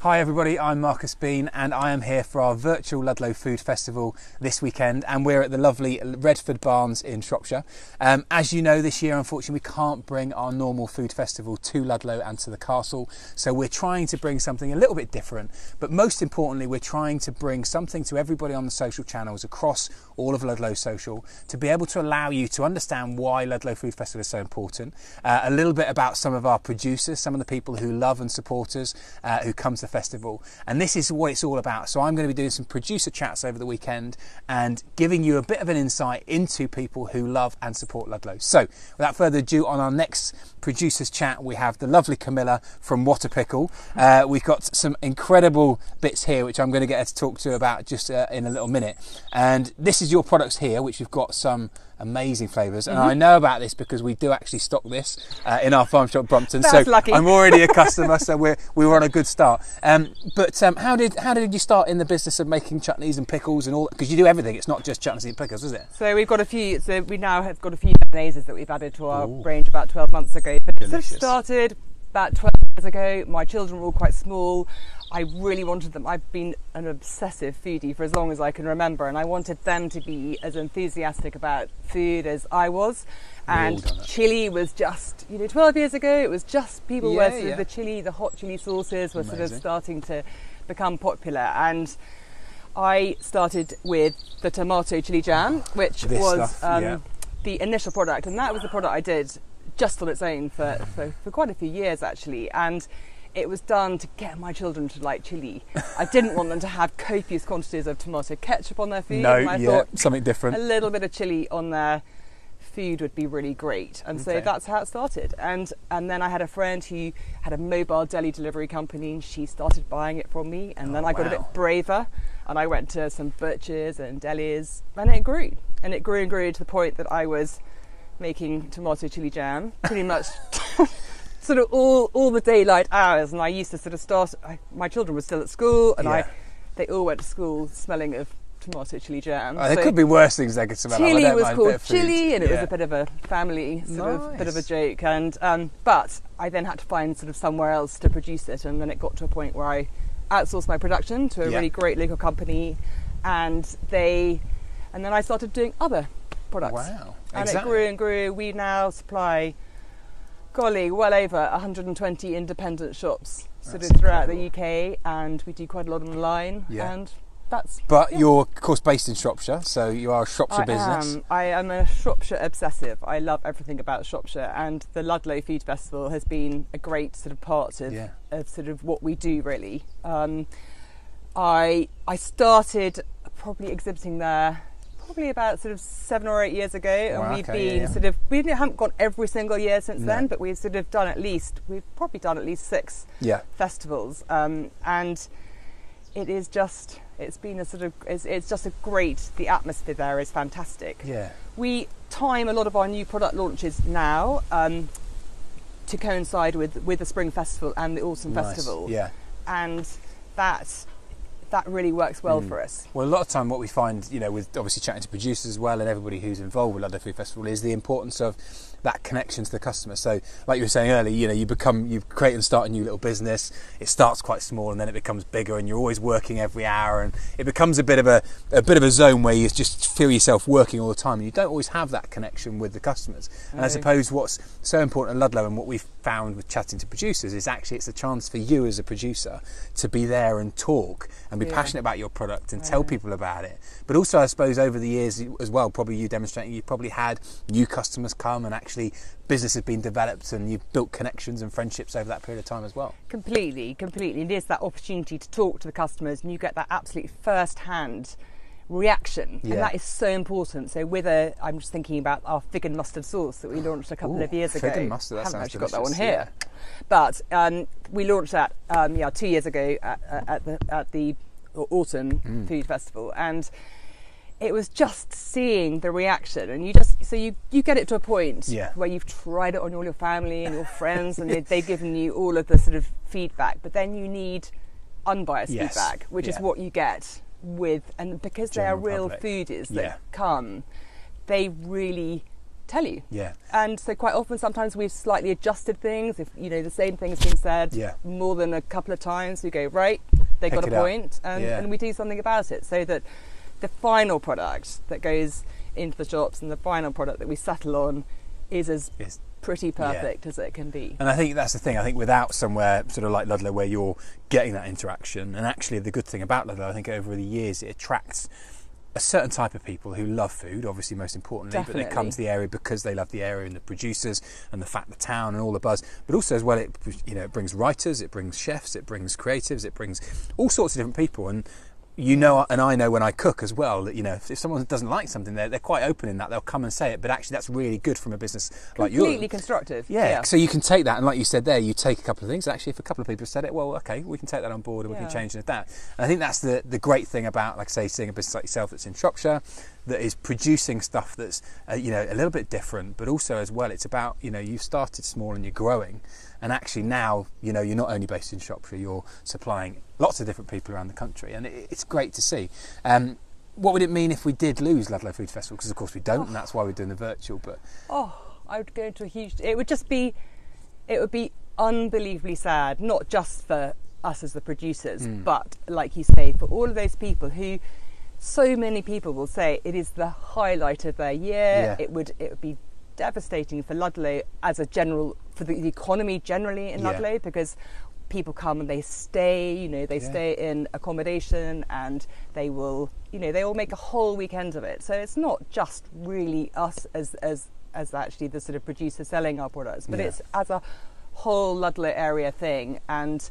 Hi everybody, I'm Marcus Bean and I am here for our virtual Ludlow Food Festival this weekend, and we're at the lovely Redford Barns in Shropshire. As you know, this year unfortunately we can't bring our normal food festival to Ludlow and to the castle, so we're trying to bring something a little bit different, but most importantly we're trying to bring something to everybody on the social channels across all of Ludlow Social to be able to allow you to understand why Ludlow Food Festival is so important, a little bit about some of our producers, some of the people who love and support us, who come to the festival, and this is what it's all about. So I'm going to be doing some producer chats over the weekend and giving you a bit of an insight into people who love and support Ludlow. So without further ado, on our next producers chat we have the lovely Camilla from What a Pickle. We've got some incredible bits here which I'm going to get her to talk to you about just in a little minute, and this is your products here which have got some amazing flavours, and I know about this because we do actually stock this in our farm shop Brompton. That's so lucky. I'm already a customer, so we were on a good start. But how did you start in the business of making chutneys and pickles and all? Because you do everything. It's not just chutneys and pickles, is it? So we've got a few. So we now have got a few mayonnaises that we've added to our range about 12 months ago. But it sort of started about 12 years ago. My children were all quite small. I really wanted them. I've been an obsessive foodie for as long as I can remember, and I wanted them to be as enthusiastic about food as I was. And chili was just, 12 years ago, it was just people were sort of the hot chili sauces were sort of starting to become popular. And I started with the tomato chili jam, which was the initial product, and that was the product I did just on its own for quite a few years actually. And it was done to get my children to like chili. I didn't want them to have copious quantities of tomato ketchup on their food. No, and I thought something different. A little bit of chili on their food would be really great. And so that's how it started. And then I had a friend who had a mobile deli delivery company. She started buying it from me, and then I got a bit braver and I went to some butchers and delis, and it grew. And it grew and grew to the point that I was making tomato chili jam pretty much sort of all the daylight hours, and I used to sort of start. My children were still at school, and they all went to school smelling of tomato chili jam. There could be worse things they could smell. Chili was called chili, and it was a bit of a family sort of bit of a joke. And but I then had to find sort of somewhere else to produce it, and then it got to a point where I outsourced my production to a really great local company, and then I started doing other products. Wow! And it grew and grew. We now supply, well over 120 independent shops sort of throughout the UK, and we do quite a lot online. And that's. But you're of course based in Shropshire, so you are a Shropshire business. I am a Shropshire obsessive. I love everything about Shropshire, and the Ludlow Food Festival has been a great sort of part of sort of what we do really. I started probably exhibiting there about sort of 7 or 8 years ago, and we've been sort of, we haven't gone every single year since then, but we've sort of we've probably done at least 6 festivals, and it's been a sort of, it's just a great, the atmosphere there is fantastic. We time a lot of our new product launches now to coincide with the Spring Festival and the Autumn Festival, and that really works well for us. Well, a lot of time what we find, with obviously chatting to producers as well and everybody who's involved with Ludlow Food Festival, is the importance of that connection to the customer. So like you were saying earlier, you create and start a new little business. It starts quite small and then it becomes bigger, and you're always working every hour, and it becomes a bit of a zone where you just feel yourself working all the time, and you don't always have that connection with the customers. And I suppose what's so important at Ludlow, and what we've found with chatting to producers, is actually it's a chance for you as a producer to be there and talk and be passionate about your product and tell people about it. But also I suppose over the years as well, probably you demonstrating, you've probably had new customers come, and actually business has been developed, and you've built connections and friendships over that period of time as well. Completely. It is that opportunity to talk to the customers, and you get that absolute first-hand reaction, and that is so important. So I'm just thinking about our fig and mustard sauce that we launched a couple of years ago. Fig and mustard, that I haven't sounds actually delicious. got that one here, but we launched that 2 years ago at the Autumn Food Festival, and it was just seeing the reaction, and you get it to a point where you've tried it on all your family and your friends, and they've given you all of the sort of feedback, but then you need unbiased feedback, which is what you get with, and because they are real foodies that come, they really tell you. Yeah. And so quite often, sometimes we've slightly adjusted things. If the same thing has been said more than a couple of times, we go, right, they got a point, and we do something about it, so that the final product that goes into the shops and the final product that we settle on is as pretty perfect as it can be. And I think that's the thing. I think without somewhere sort of like Ludlow where you're getting that interaction, and actually the good thing about Ludlow, I think over the years it attracts a certain type of people who love food, obviously most importantly, but they come to the area because they love the area and the producers and the fact the town and all the buzz. But also as well, it brings writers, it brings chefs, it brings creatives, it brings all sorts of different people. And and I know when I cook as well that if someone doesn't like something, they're quite open in that. They'll come and say it, but actually that's really good from a business like yours. Completely constructive. Yeah. So you can take that, and like you said there, you take a couple of things. Actually, if a couple of people have said it, well, okay, we can take that on board and we can change it at that. And I think that's the great thing about, like I say, seeing a business like yourself that's in Shropshire, that is producing stuff that's a little bit different, but also as well, it's about you've started small and you're growing, and actually now you're not only based in Shropshire, you're supplying lots of different people around the country, and it's great to see. What would it mean if we did lose Ludlow Food Festival? Because of course we don't, and that's why we're doing the virtual. But I would go into a huge. It would be unbelievably sad, not just for us as the producers, but like you say, for all of those people who. So many people will say it is the highlight of their year. It would be devastating for Ludlow as a general, for the economy generally in Ludlow, because people come and they stay, they stay in accommodation, and they will, they will make a whole weekend of it. So it's not just really us as actually the sort of producer selling our products, but it's as a whole Ludlow area thing. And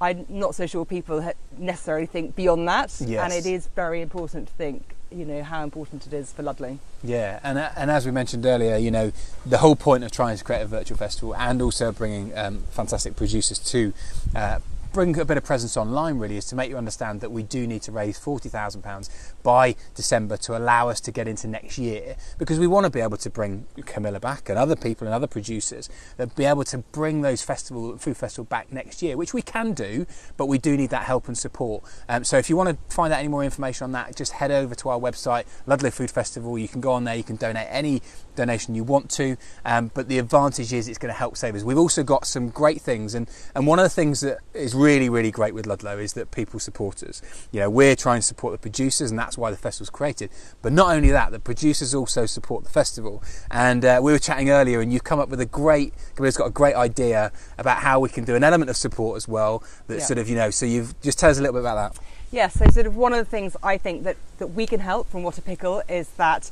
I'm not so sure people necessarily think beyond that, and it is very important to think, how important it is for Ludlow. Yeah, and as we mentioned earlier, the whole point of trying to create a virtual festival and also bringing fantastic producers to bring a bit of presence online really is to make you understand that we do need to raise £40,000 by December to allow us to get into next year, because we want to be able to bring Camilla back and other people and other producers that be able to bring those food festival back next year, which we can do, but we do need that help and support. So if you want to find out any more information on that, just head over to our website, Ludlow Food Festival. You can go on there, you can donate any donation you want to, but the advantage is it's going to help save us. We've also got some great things, and one of the things that is really, really great with Ludlow is that people support us. We're trying to support the producers, and that's why the festival's created. But not only that, the producers also support the festival. And we were chatting earlier, and you've come up with Camilla's got a great idea about how we can do an element of support as well. That sort of, so you've just tell us a little bit about that. Yeah, so sort of one of the things I think that we can help from What a Pickle is that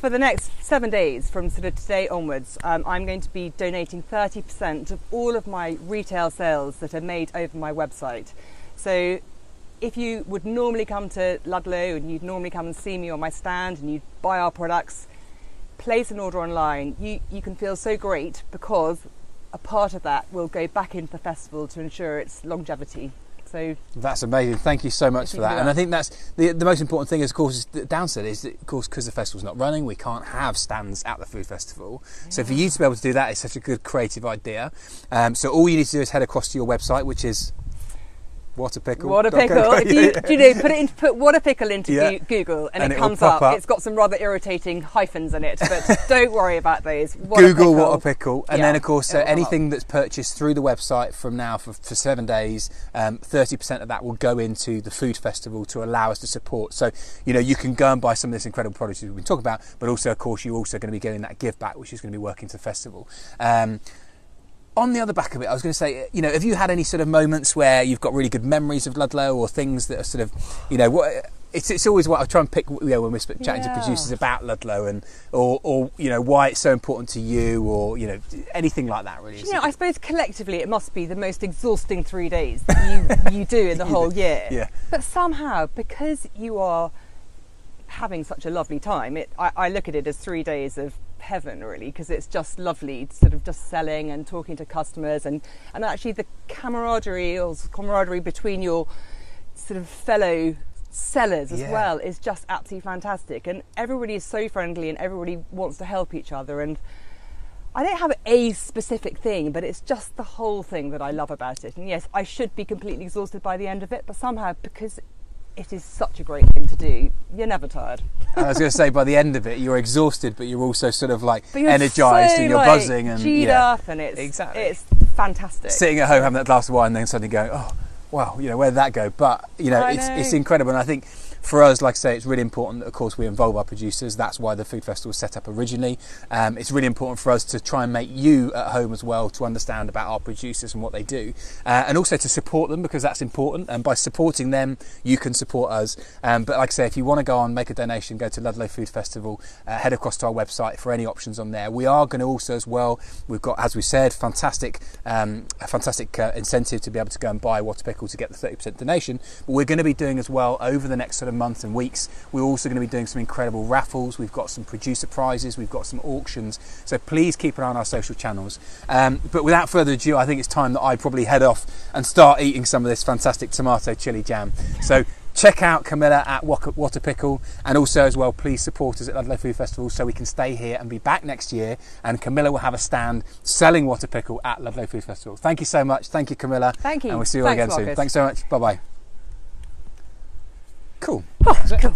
for the next 7 days, from sort of today onwards, I'm going to be donating 30% of all of my retail sales that are made over my website. So if you would normally come to Ludlow and you'd normally come and see me on my stand and you'd buy our products, place an order online. You can feel so great because a part of that will go back into the festival to ensure its longevity. So that's amazing. Thank you so much for that. And I think that's the most important thing, of course, is the downside is that, of course, because the festival's not running, we can't have stands at the food festival. So for you to be able to do that is such a good creative idea. So all you need to do is head across to your website, which is What a Pickle. What a Pickle. If put What a Pickle into Google and it comes up. It's got some rather irritating hyphens in it, but don't worry about those. Google What a Pickle. And then, of course, anything that's purchased through the website from now for 7 days, 30% of that will go into the food festival to allow us to support. So, you can go and buy some of this incredible produce we've been talking about, but also, of course, you're also going to be getting that give back, which is going to be working to the festival. On the other back of it, I was going to say, have you had any sort of moments where you've got really good memories of Ludlow, or things that are sort of, it's always what I try and pick, when we're chatting to producers about Ludlow, and or why it's so important to you, or anything like that really. I suppose collectively it must be the most exhausting 3 days that you do in the whole year. Yeah. But somehow, because you are having such a lovely time, I look at it as 3 days of heaven really, because it's just lovely sort of just selling and talking to customers, and actually the camaraderie between your sort of fellow sellers as well is just absolutely fantastic, and everybody is so friendly and everybody wants to help each other. And I don't have a specific thing, but it's just the whole thing that I love about it. And yes, I should be completely exhausted by the end of it, but somehow, because it is such a great thing to do. You're never tired. I was going to say, by the end of it, you're exhausted, but you're also sort of like But you're energised so, and you're like, buzzing and G'd yeah, up, and it's exactly. It's fantastic. Sitting at home having that glass of wine, and then suddenly going, oh, wow, you know, where'd that go? But you know, it's incredible, and I think for us, like I say, it's really important that, of course, we involve our producers. That's why the food festival was set up originally. It's really important for us to try and make you at home as well to understand about our producers and what they do, and also to support them, because that's important. And by supporting them, you can support us. But like I say, if you want to go on, make a donation, go to Ludlow Food Festival, head across to our website for any options on there. We are going to also, as well, we've got, as we said, a fantastic incentive to be able to go and buy What a Pickle to get the 30% donation. But we're going to be doing as well over the next sort of month and weeks. We're also going to be doing some incredible raffles. We've got some producer prizes. We've got some auctions. So please keep an eye on our social channels. But without further ado, I think it's time that I probably head off and start eating some of this fantastic tomato chili jam. So check out Camilla at What a Pickle, and also as well, please support us at Ludlow Food Festival so we can stay here and be back next year, and Camilla will have a stand selling What a Pickle at Ludlow Food Festival. Thank you so much. Thank you, Camilla. Thank you. And we'll see you all again soon. Thanks so much. Bye-bye. Cool. Oh, cool.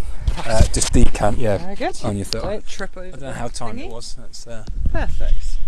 Just decant, yeah, Very good. on your thought. Don't trip over. I don't know how timed it was. That's Perfect.